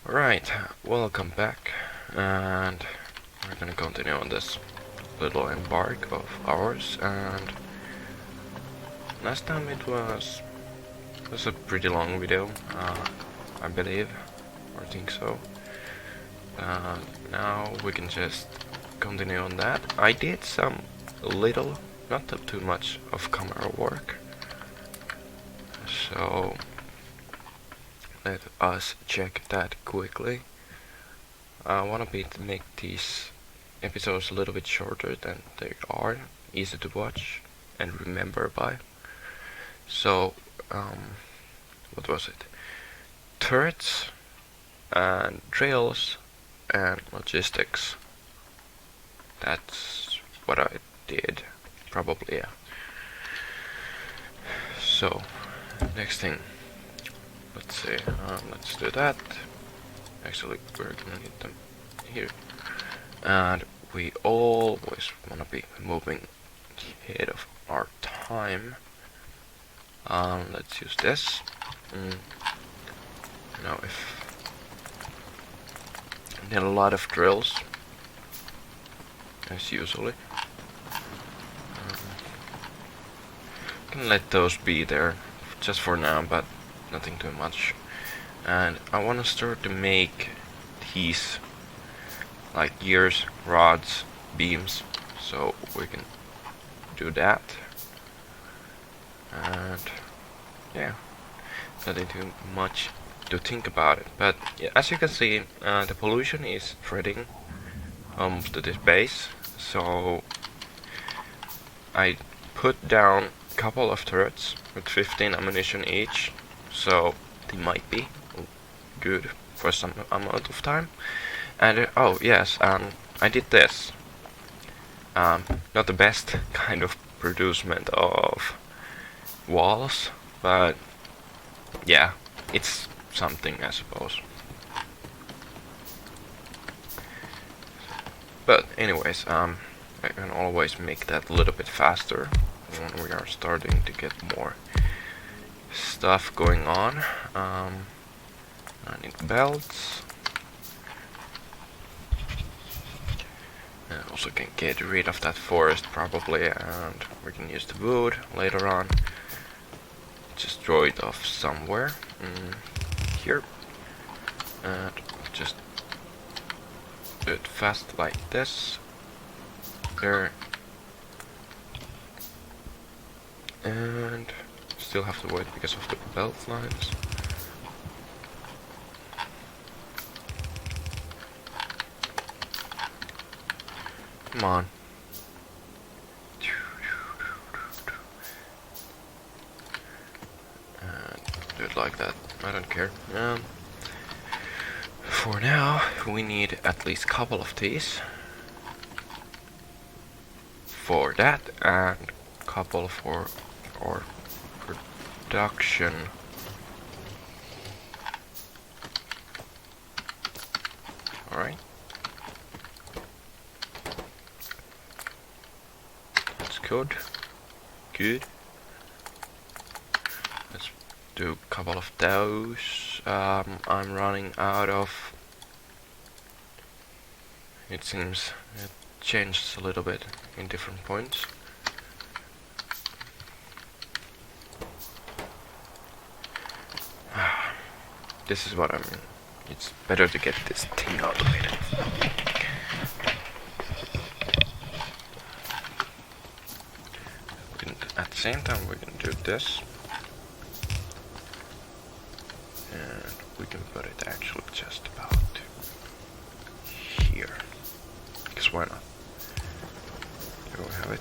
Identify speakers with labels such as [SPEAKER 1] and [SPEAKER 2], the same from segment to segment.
[SPEAKER 1] Alright, welcome back, and we're gonna continue on this little embark of ours, and last time it was a pretty long video, I believe, or think so. Now we can just continue on that. I did some little, not too much of camera work, so let us check that quickly. I want to make these episodes a little bit shorter than they are, easy to watch and remember by. So, what was it? Turrets and trails and logistics. That's what I did, probably, yeah. So, next thing. Let's see, let's do that. Actually, we're gonna need them here. And we always wanna be moving ahead of our time. Let's use this. Now if I need a lot of drills, as usually. Can let those be there just for now, but nothing too much. And I want to start to make these like gears, rods, beams, so we can do that. And yeah, nothing too much to think about it, but yeah, as you can see, the pollution is spreading almost to this base, so I put down a couple of turrets with 15 ammunition each, so they might be good for some amount of time. And oh yes, I did this. Not the best kind of producement of walls, but yeah, it's something, I suppose. But anyways, I can always make that a little bit faster when we are starting to get more stuff going on. I need belts. And also can get rid of that forest probably, and we can use the wood later on. Just throw it off somewhere. Here. And just do it fast like this. There. And still have to wait because of the belt lines. Come on. And do it like that. I don't care. For now, we need at least a couple of these. For that, and a couple for our production. Alright. That's good. Good. Let's do a couple of those. I'm running out of... It seems it changes a little bit in different points. This is what I mean. It's better to get this thing out of it. At the same time we can do this. And we can put it actually just about here. Because why not? There we have it.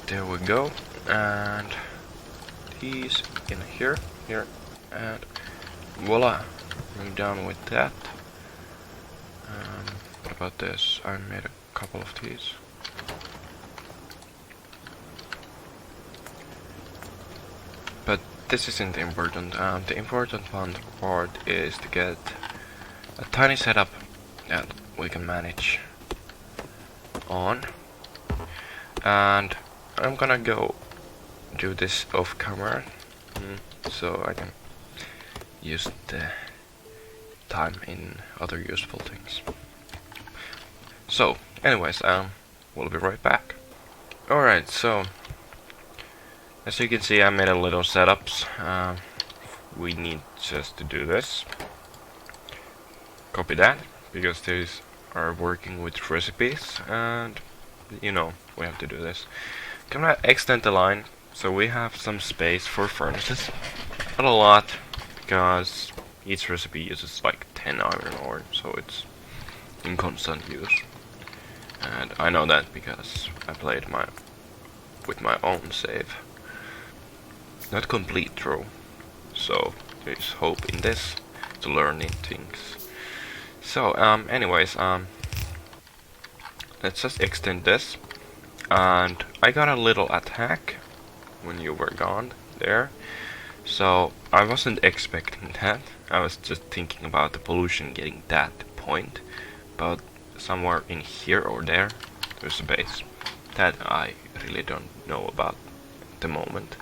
[SPEAKER 1] There we go, and these in here, and voila, I'm done with that. What about this? I made a couple of these. But this isn't important. The important part is to get a tiny setup that we can manage on. And I'm gonna go do this off camera, so I can use the time in other useful things. So, anyways, we'll be right back. Alright, so as you can see, I made a little setups. We need just to do this. Copy that, because these are working with recipes, and you know, we have to do this. Gonna extend the line, so we have some space for furnaces. Not a lot, because each recipe uses like 10 iron ore, so it's in constant use. And I know that because I played with my own save. Not complete through, so there's hope in this to learn new things. So anyways, let's just extend this. And I got a little attack when you were gone there, so I wasn't expecting that. I was just thinking about the pollution getting that point, but somewhere in here or there, there's a base that I really don't know about at the moment.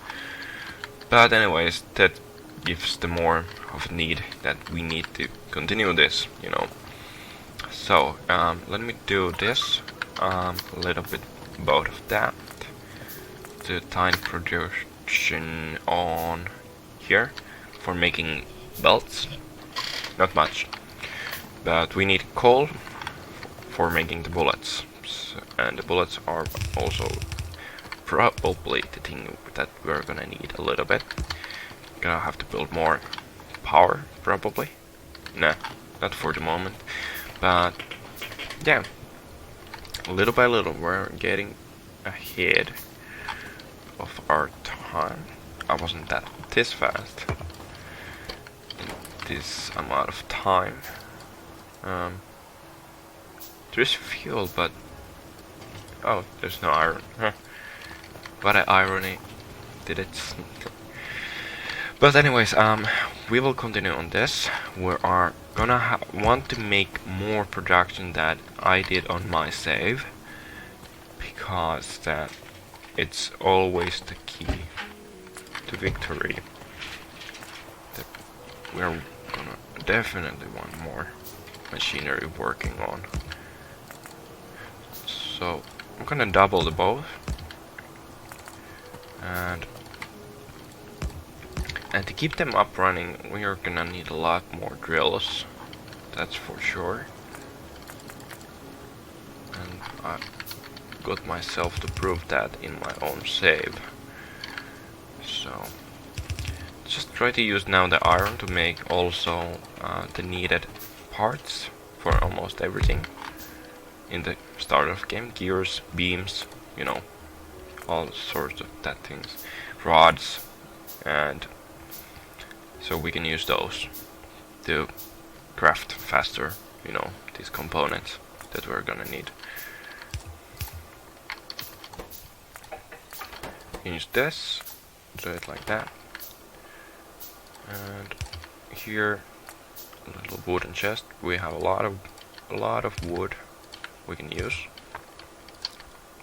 [SPEAKER 1] But anyways, that gives the more of need that we need to continue this, you know. So let me do this a little bit both of that. The tiny production on here for making belts. Not much, but we need coal for making the bullets, and the bullets are also probably the thing that we're gonna need a little bit. Gonna have to build more power, probably. Nah, not for the moment, but yeah, little by little we're getting ahead of our time. I wasn't that this fast in this amount of time. There's fuel, but oh, there's no iron. Huh. What an irony did it. But anyways, we will continue on this. We are gonna want to make more production that I did on my save, because that it's always the key to victory. That we're gonna definitely want more machinery working on. So I'm gonna double the both, and to keep them up running, we are gonna need a lot more drills. That's for sure. And I got myself to prove that in my own save. So just try to use now the iron to make also the needed parts for almost everything in the start of game. Gears, beams, you know, all sorts of that things. Rods, and so we can use those to craft faster, you know, these components that we're gonna need. Use this, do it like that, and here a little wooden chest. We have a lot of wood we can use.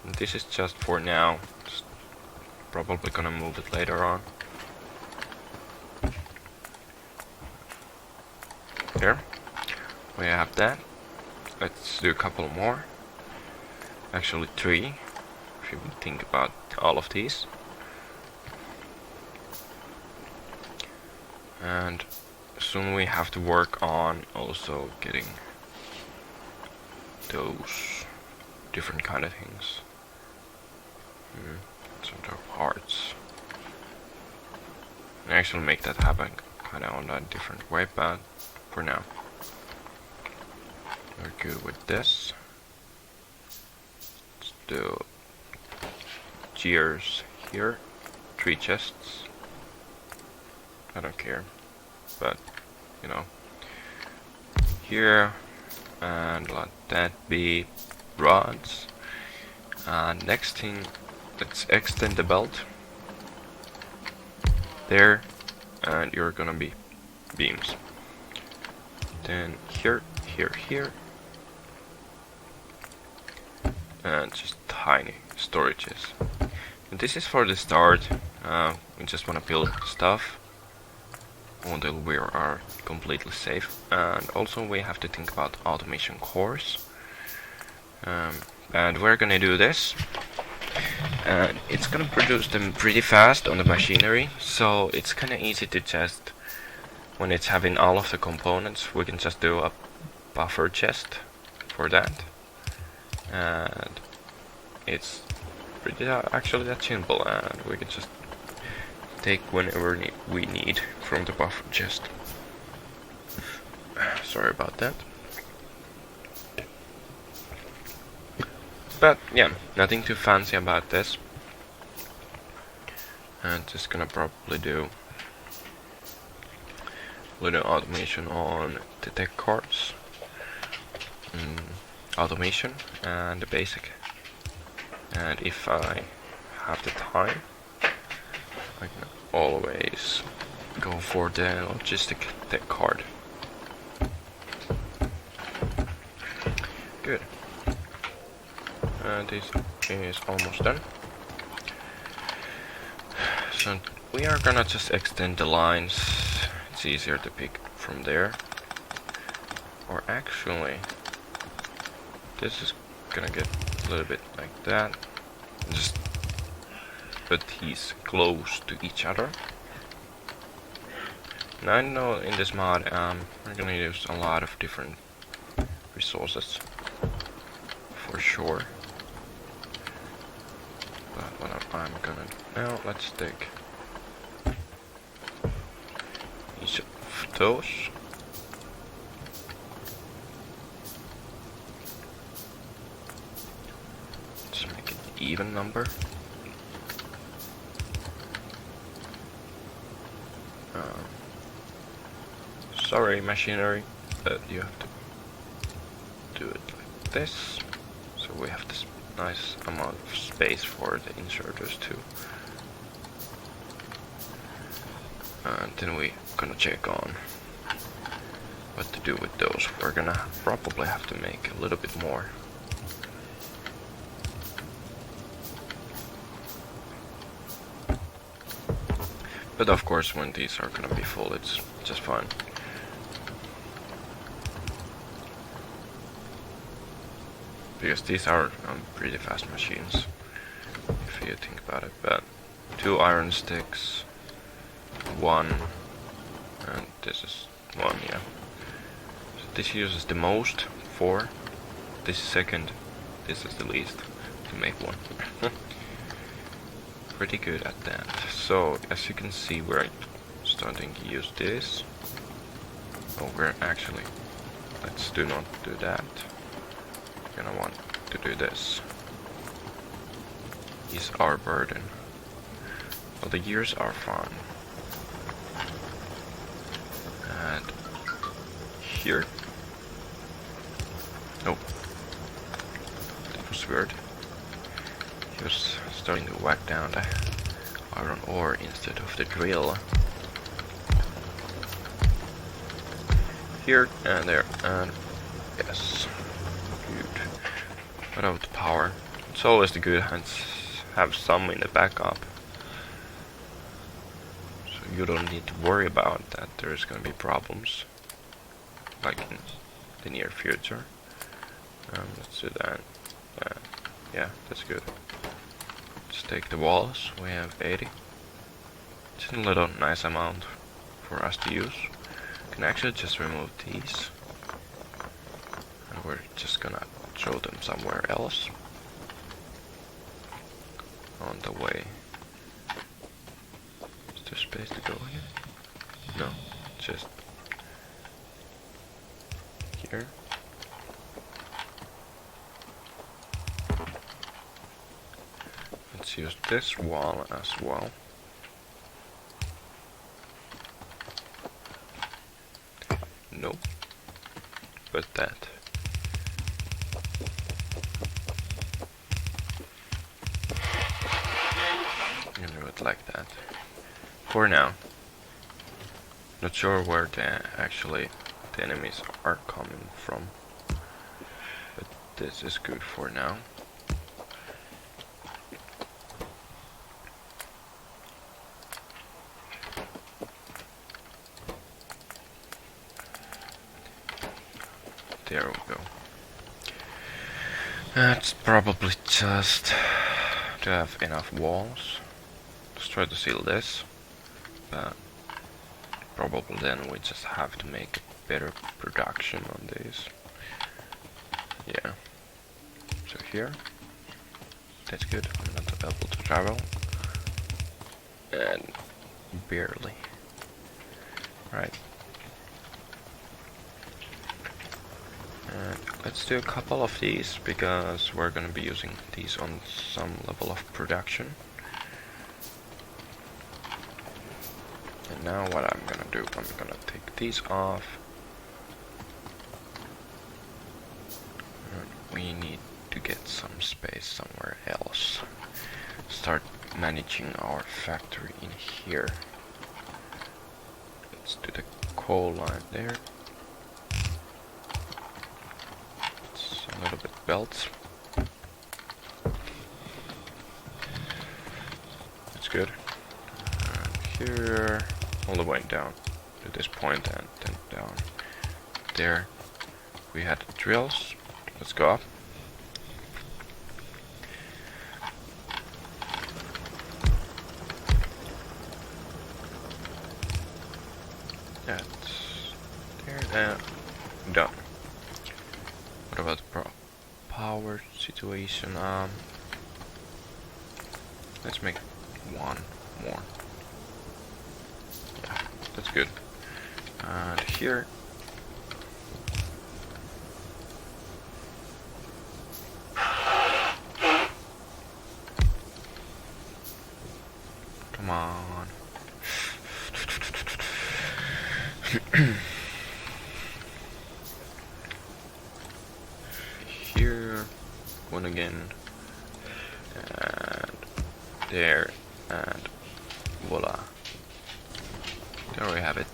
[SPEAKER 1] And this is just for now. Just probably gonna move it later on. There, we have that. Let's do a couple more. Actually 3, if you would think about all of these. And soon we have to work on also getting those different kind of things. Some sort of hearts. And actually make that happen kinda on a different way, but for now we're good with this. Let's do gears here, 3 chests. I don't care, but you know, here and let that be rods. Next thing, let's extend the belt there, and you're gonna be beams. Then here, here, here, and just tiny storages. And this is for the start. We just want to build stuff until we are completely safe. And also we have to think about automation cores. And we're gonna do this. And it's gonna produce them pretty fast on the machinery, so it's kinda easy to just, when it's having all of the components, we can just do a buffer chest for that. And it's pretty actually that simple, and we can just take whenever we need from the buffer chest. Sorry about that. But yeah, nothing too fancy about this. And just gonna probably do little automation on the tech cards, automation and the basic. And if I have the time, I can always go for the logistic tech card. Good. This is almost done. So we are gonna just extend the lines. It's easier to pick from there. Or actually, this is gonna get a little bit like that. Just put these close to each other. And I know in this mod we're gonna use a lot of different resources for sure. But what I'm gonna do now, let's take each of those. Let's make it even number. Sorry, machinery, but you have to do it like this. So we have this nice amount of space for the inserters too. And then we're gonna check on what to do with those. We're gonna probably have to make a little bit more. But of course, when these are gonna be full, it's just fine. Because these are pretty fast machines, if you think about it. But 2 iron sticks, 1, and this is 1, yeah. So this uses the most, 4. This is second, this is the least, to make 1. Pretty good at that. So, as you can see, we're starting to use this. Oh, we're actually, let's do not do that. Gonna want to do this. Is our burden. Well, the gears are fun. And here. Oh, that was weird. He was starting to whack down the iron ore instead of the drill. Here and there, and yes. Without the power, it's always the good hands have some in the backup, so you don't need to worry about that there's gonna be problems like in the near future. Let's do that. Yeah, that's good. Let's take the walls. We have 80. It's a little nice amount for us to use. Can actually just remove these, and we're just gonna throw them somewhere else on the way. Is there space to go here? No, just here. Let's use this wall as well. Nope. But that. like that. For now. Not sure where the enemies are coming from. But this is good for now. There we go. That's probably just to have enough walls. Let's try to seal this. But probably then we just have to make a better production on these. Yeah. So here. That's good. I'm not able to travel. And barely. Right. Let's do a couple of these because we're gonna be using these on some level of production. And now what I'm gonna do, I'm gonna take these off. We need to get some space somewhere else. Start managing our factory in here. Let's do the coal line there. A little bit belts. That's good. And here, all the way down to this point and then down there. We had the drills. Let's go up. That's there, there, done. What about the power situation? Let's make one more. Yeah, that's good. And here. Come on. Here, one again, and there, and voila. There we have it.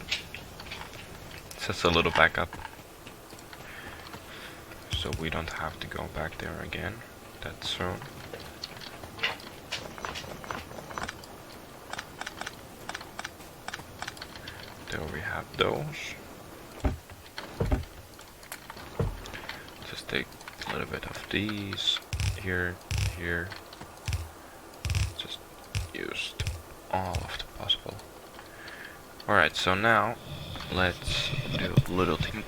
[SPEAKER 1] Just a little backup, so we don't have to go back there again that soon. There we have those. Just take a little bit of these here, here. Just used all of the possible. Alright, so now let's do a little thinking.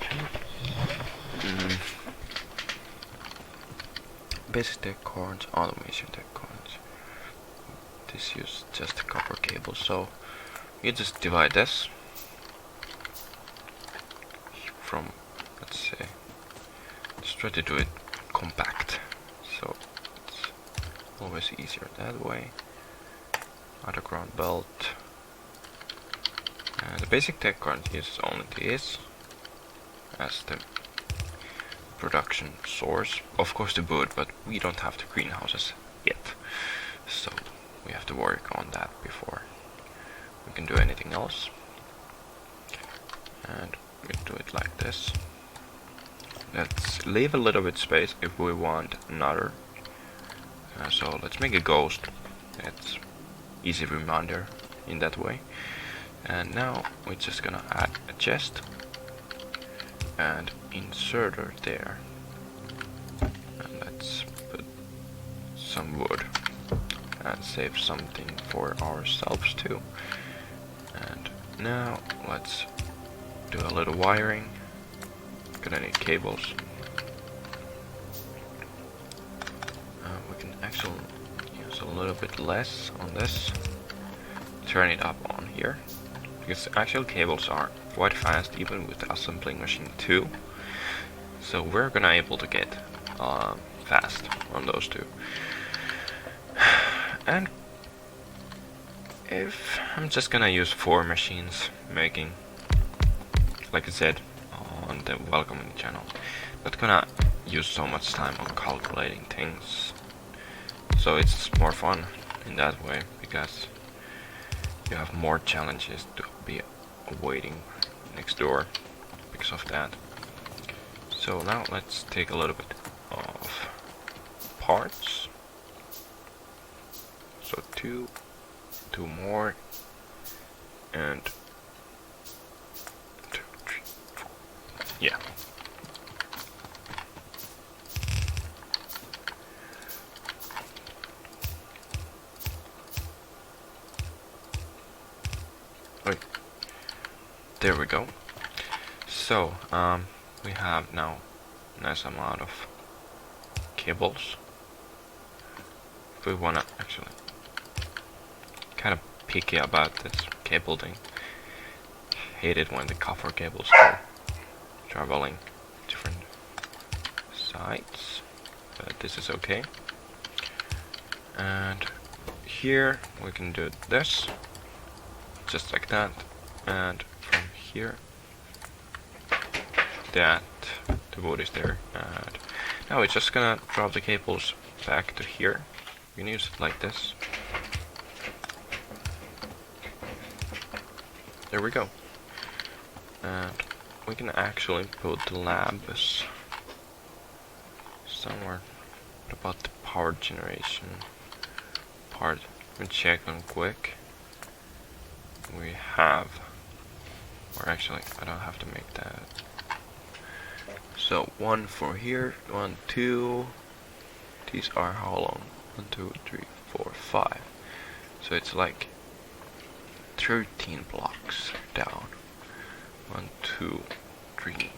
[SPEAKER 1] Basic tech cords, automation tech cords. This uses just a copper cable, so you just divide this from, let's say, let's try to do it compact, so it's always easier that way. Underground belt. The basic tech card uses only this as the production source. Of course the wood, but we don't have the greenhouses yet, so we have to work on that before we can do anything else. And we do it like this. Let's leave a little bit space if we want another. So let's make a ghost. It's easy reminder in that way. And now we're just gonna add a chest and inserter there. And let's put some wood and save something for ourselves too. And now let's do a little wiring. Gonna need cables. We can actually use a little bit less on this. Turn it up on here. Because actual cables are quite fast even with the assembling machine too. So we're gonna able to get fast on those two. And if I'm just gonna use 4 machines making, like I said on the welcoming channel, not gonna use so much time on calculating things. So it's more fun in that way because you have more challenges to be waiting next door because of that. So now let's take a little bit of parts. So two more, and 2, 3, 4. Yeah. Wait. There we go. So we have now a nice amount of cables. If we wanna actually kind of picky about this cable thing. Hate it when the copper cables go traveling different sides, but this is okay. And here we can do this, just like that, and from here, that the wood is there, and now we're just gonna drop the cables back to here. You can use it like this. There we go. And we can actually put the labs somewhere. What about the power generation part? Let me check on quick. We have, or actually I don't have to make that. So 1 for here, 1, 2. These are how long? 1, 2, 3, 4, 5. So it's like 13 blocks down. 1, 2, 3,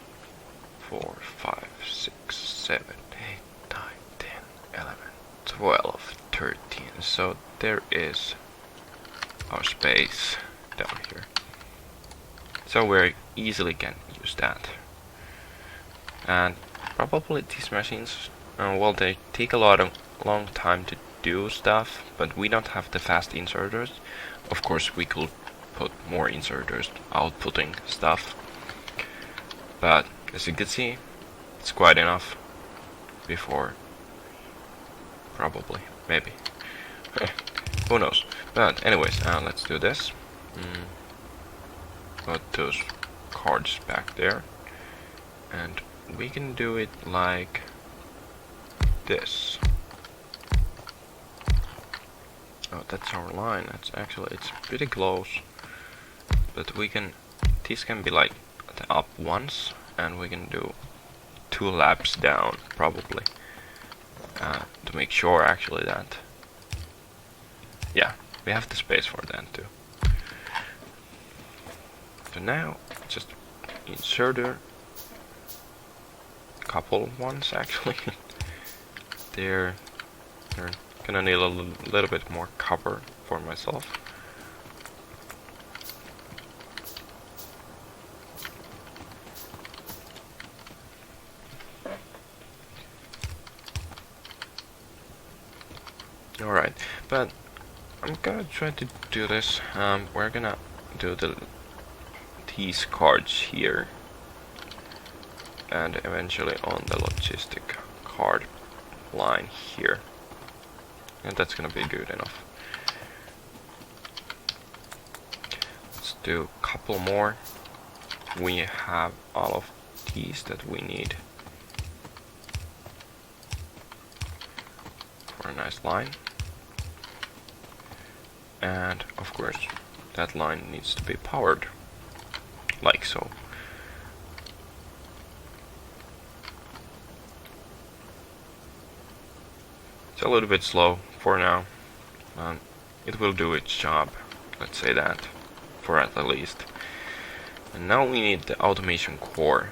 [SPEAKER 1] 4, 5, 6, 7, 8, 9, 10, 11, 12, 13. So there is our space down here. So we easily can use that. And probably these machines, well, they take a long time to do stuff, but we don't have the fast inserters. Of course, we could put more inserters outputting stuff, but as you can see, it's quite enough before, probably, maybe. Who knows? But anyways, let's do this. Put those cards back there, and we can do it like this. Oh, that's our line. That's actually, it's pretty close, but we can, these can be like the up once, and we can do 2 laps down probably, to make sure actually that, yeah, we have the space for that too. So now just inserter, couple ones actually. they're gonna need a little bit more copper for myself. Alright, but I'm gonna try to do this. We're gonna do these cards here, and eventually on the logistic card line here, and that's gonna be good enough. Let's do a couple more. We have all of these that we need for a nice line, and of course that line needs to be powered like so. It's a little bit slow for now. It will do its job, let's say that, for at least. And now we need the automation core,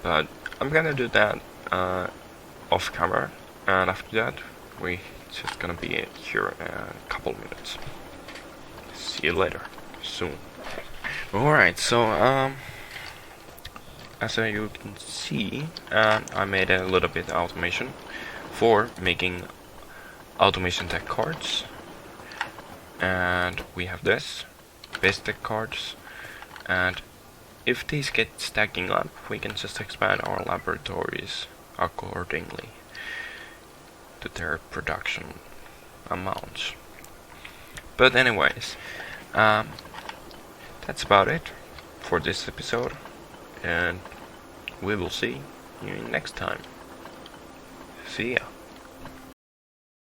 [SPEAKER 1] but I'm gonna do that off camera, and after that we just gonna be here in a couple minutes. See you later, soon. Alright, so as you can see, I made a little bit of automation for making automation tech cards, and we have this base tech cards, and if these get stacking up, we can just expand our laboratories accordingly to their production amounts. But anyways, Um, that's about it for this episode, and we will see you next time. See ya.